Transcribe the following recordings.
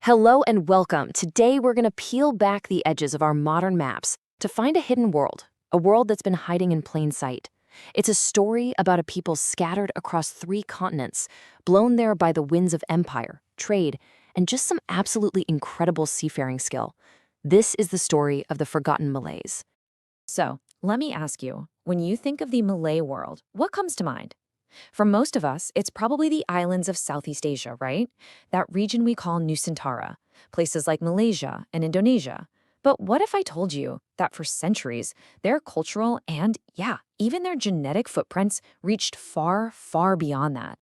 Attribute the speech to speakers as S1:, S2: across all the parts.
S1: Hello and welcome. Today we're going to peel back the edges of our modern maps to find a hidden world, a world that's been hiding in plain sight. It's a story about a people scattered across 3 continents, blown there by the winds of empire, trade, and just some absolutely incredible seafaring skill. This is the story of the forgotten Malays.
S2: So, let me ask you, when you think of the Malay world, what comes to mind? For most of us, it's probably the islands of Southeast Asia, right? That region we call Nusantara, places like Malaysia and Indonesia. But what if I told you that for centuries, their cultural and, even their genetic footprints reached far, far beyond that?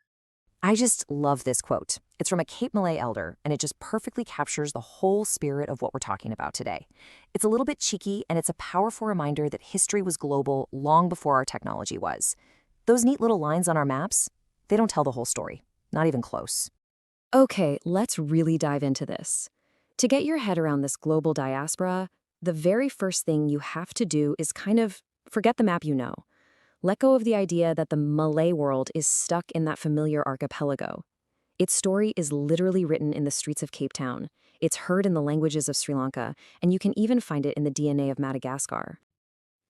S3: I just love this quote. It's from a Cape Malay elder, and it just perfectly captures the whole spirit of what we're talking about today. It's a little bit cheeky, and it's a powerful reminder that history was global long before our technology was. Those neat little lines on our maps, they don't tell the whole story, not even close.
S2: Okay, let's really dive into this. To get your head around this global diaspora, the very first thing you have to do is kind of forget the map you know. Let go of the idea that the Malay world is stuck in that familiar archipelago. Its story is literally written in the streets of Cape Town. It's heard in the languages of Sri Lanka, and you can even find it in the DNA of Madagascar.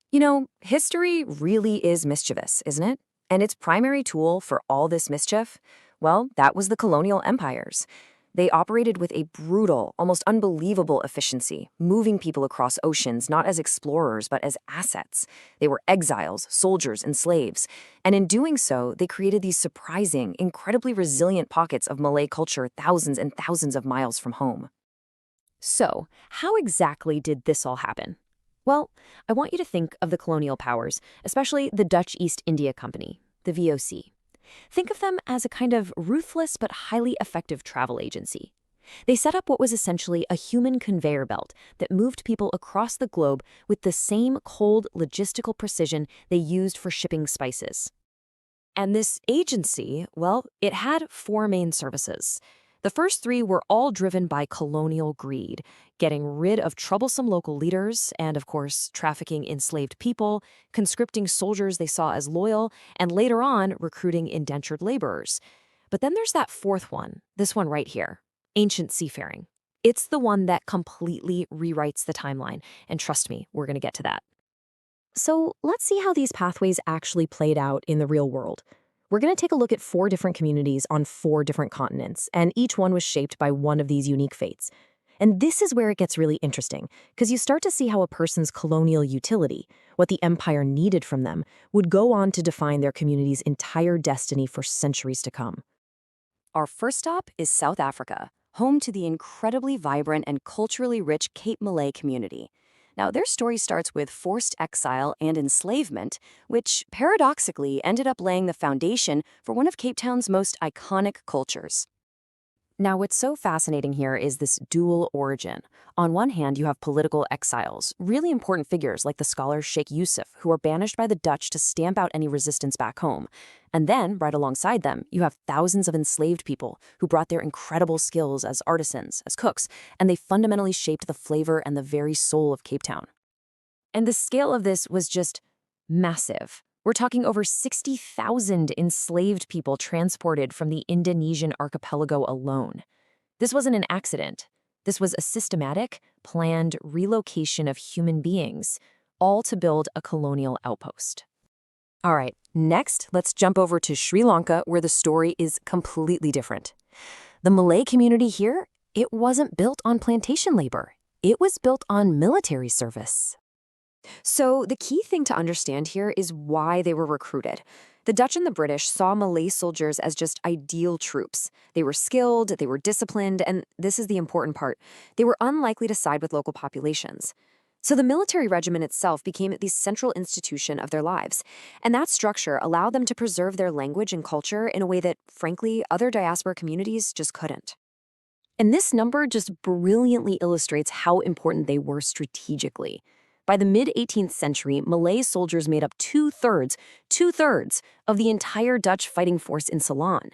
S3: You know, history really is mischievous, isn't it? And its primary tool for all this mischief, well, that was the colonial empires. They operated with a brutal, almost unbelievable efficiency, moving people across oceans not as explorers but as assets. They were exiles, soldiers, and slaves. And in doing so, they created these surprising, incredibly resilient pockets of Malay culture thousands and thousands of miles from home.
S1: So, how exactly did this all happen? Well, I want you to think of the colonial powers, especially the Dutch East India Company, the VOC. Think of them as a kind of ruthless but highly effective travel agency. They set up what was essentially a human conveyor belt that moved people across the globe with the same cold logistical precision they used for shipping spices. And this agency, well, it had 4 main services. The first 3 were all driven by colonial greed, getting rid of troublesome local leaders and, of course, trafficking enslaved people, conscripting soldiers they saw as loyal, and later on, recruiting indentured laborers. But then there's that 4th one, this one right here, ancient seafaring. It's the one that completely rewrites the timeline, and trust me, we're going to get to that. So let's see how these pathways actually played out in the real world. We're going to take a look at 4 different communities on 4 different continents, and each one was shaped by one of these unique fates. And this is where it gets really interesting, because you start to see how a person's colonial utility, what the empire needed from them, would go on to define their community's entire destiny for centuries to come.
S3: Our first stop is South Africa, home to the incredibly vibrant and culturally rich Cape Malay community. Now, their story starts with forced exile and enslavement, which paradoxically ended up laying the foundation for one of Cape Town's most iconic cultures. Now, what's so fascinating here is this dual origin. On one hand, you have political exiles, really important figures like the scholar Sheikh Yusuf, who were banished by the Dutch to stamp out any resistance back home. And then, right alongside them, you have thousands of enslaved people who brought their incredible skills as artisans, as cooks, and they fundamentally shaped the flavor and the very soul of Cape Town. And the scale of this was just massive. We're talking over 60,000 enslaved people transported from the Indonesian archipelago alone. This wasn't an accident. This was a systematic, planned relocation of human beings, all to build a colonial outpost. All right, next, let's jump over to Sri Lanka, where the story is completely different. The Malay community here, it wasn't built on plantation labor. It was built on military service. So the key thing to understand here is why they were recruited. The Dutch and the British saw Malay soldiers as just ideal troops. They were skilled, they were disciplined, and this is the important part, they were unlikely to side with local populations. So the military regiment itself became the central institution of their lives, and that structure allowed them to preserve their language and culture in a way that, frankly, other diaspora communities just couldn't. And this number just brilliantly illustrates how important they were strategically. By the mid-18th century, Malay soldiers made up two-thirds of the entire Dutch fighting force in Ceylon.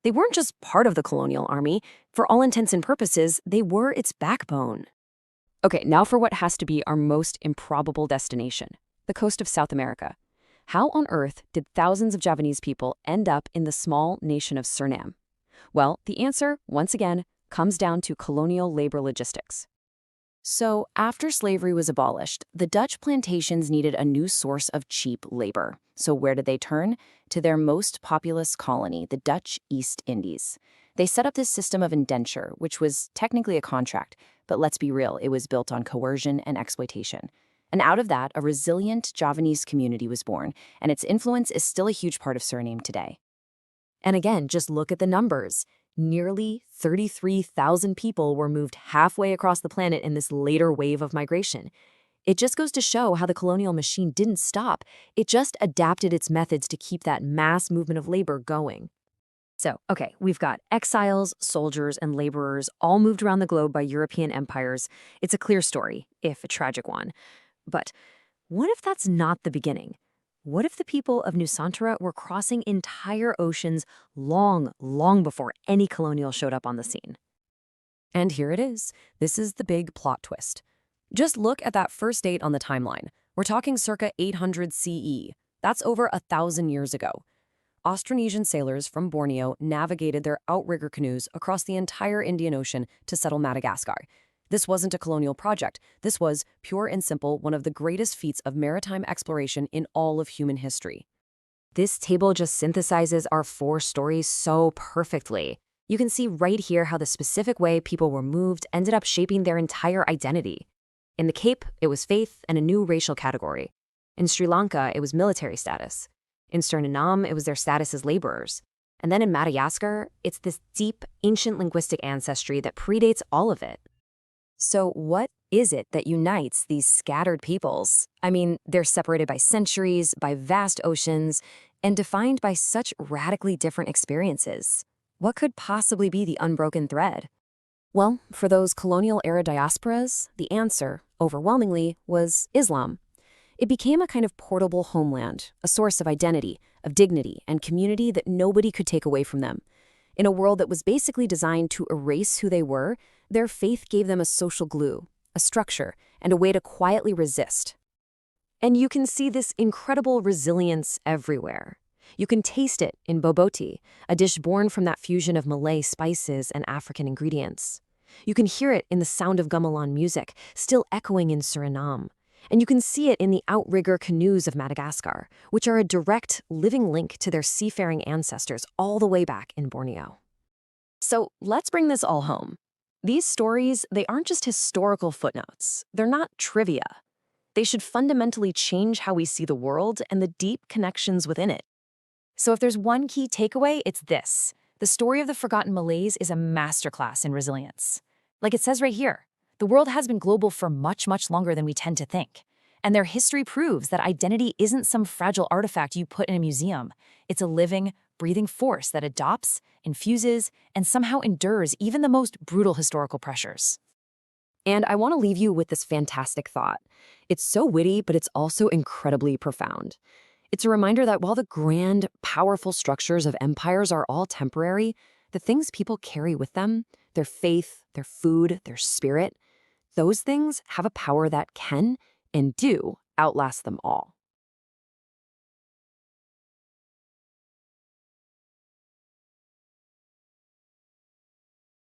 S3: They weren't just part of the colonial army. For all intents and purposes, they were its backbone. Okay, now for what has to be our most improbable destination, the coast of South America. How on earth did thousands of Javanese people end up in the small nation of Suriname? Well, the answer, once again, comes down to colonial labor logistics. So, after slavery was abolished, the Dutch plantations needed a new source of cheap labor. So, where did they turn? To their most populous colony, the Dutch East Indies. They set up this system of indenture, which was technically a contract, but let's be real, it was built on coercion and exploitation. And out of that, a resilient Javanese community was born, and its influence is still a huge part of Suriname today.
S1: And again, just look at the numbers. Nearly 33,000 people were moved halfway across the planet in this later wave of migration. It just goes to show how the colonial machine didn't stop. It just adapted its methods to keep that mass movement of labor going. So, okay, we've got exiles, soldiers, and laborers all moved around the globe by European empires. It's a clear story, if a tragic one. But what if that's not the beginning? What if the people of Nusantara were crossing entire oceans long, long before any colonial showed up on the scene?
S2: And here it is. This is the big plot twist. Just look at that first date on the timeline. We're talking circa 800 CE. That's over 1,000 years ago. Austronesian sailors from Borneo navigated their outrigger canoes across the entire Indian Ocean to settle Madagascar. This wasn't a colonial project. This was, pure and simple, one of the greatest feats of maritime exploration in all of human history.
S1: This table just synthesizes our 4 stories so perfectly. You can see right here how the specific way people were moved ended up shaping their entire identity. In the Cape, it was faith and a new racial category. In Sri Lanka, it was military status. In Suriname, it was their status as laborers. And then in Madagascar, it's this deep, ancient linguistic ancestry that predates all of it.
S3: So what is it that unites these scattered peoples? I mean, they're separated by centuries, by vast oceans, and defined by such radically different experiences. What could possibly be the unbroken thread?
S1: Well, for those colonial-era diasporas, the answer, overwhelmingly, was Islam. It became a kind of portable homeland, a source of identity, of dignity, and community that nobody could take away from them. In a world that was basically designed to erase who they were, their faith gave them a social glue, a structure, and a way to quietly resist. And you can see this incredible resilience everywhere. You can taste it in boboti, a dish born from that fusion of Malay spices and African ingredients. You can hear it in the sound of gamelan music, still echoing in Suriname. And you can see it in the outrigger canoes of Madagascar, which are a direct, living link to their seafaring ancestors all the way back in Borneo.
S3: So let's bring this all home. These stories, they aren't just historical footnotes. They're not trivia. They should fundamentally change how we see the world and the deep connections within it. So if there's one key takeaway, it's this. The story of the forgotten Malays is a masterclass in resilience. Like it says right here, the world has been global for much, much longer than we tend to think. And their history proves that identity isn't some fragile artifact you put in a museum. It's a living, breathing force that adopts, infuses, and somehow endures even the most brutal historical pressures.
S1: And I want to leave you with this fantastic thought. It's so witty, but it's also incredibly profound. It's a reminder that while the grand, powerful structures of empires are all temporary, the things people carry with them, their faith, their food, their spirit, those things have a power that can and do outlast them all.